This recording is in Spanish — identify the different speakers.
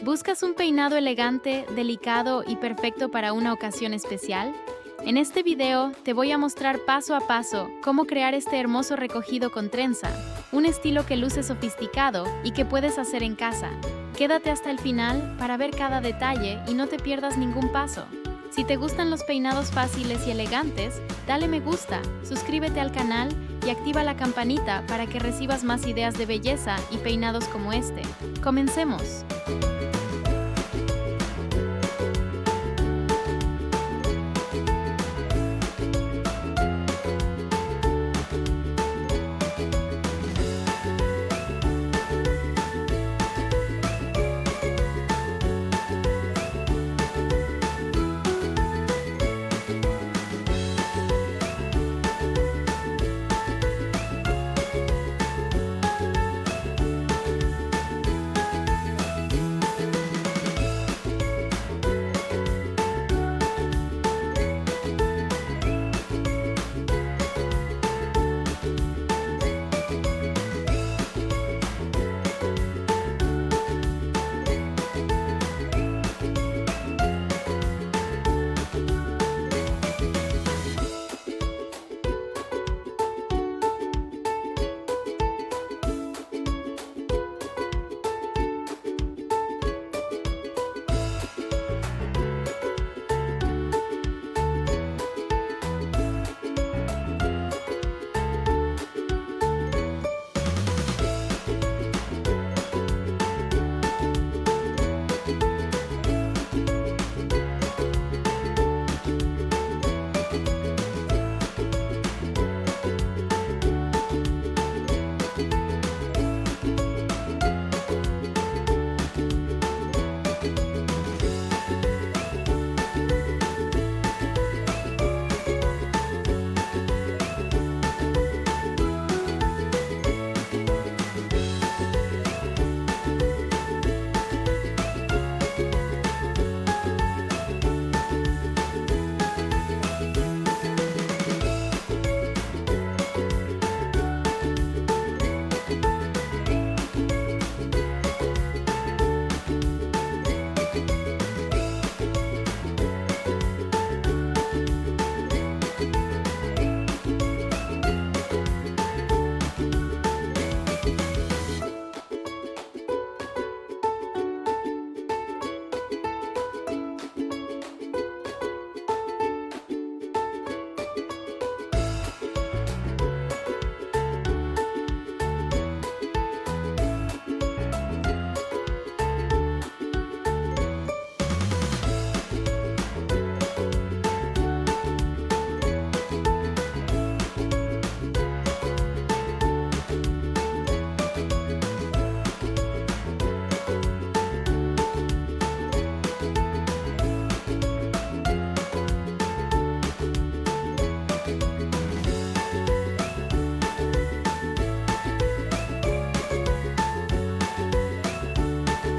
Speaker 1: ¿Buscas un peinado elegante, delicado y perfecto para una ocasión especial? En este video te voy a mostrar paso a paso cómo crear este hermoso recogido con trenza, un estilo que luce sofisticado y que puedes hacer en casa. Quédate hasta el final para ver cada detalle y no te pierdas ningún paso. Si te gustan los peinados fáciles y elegantes, dale me gusta, suscríbete al canal y activa la campanita para que recibas más ideas de belleza y peinados como este. ¡Comencemos!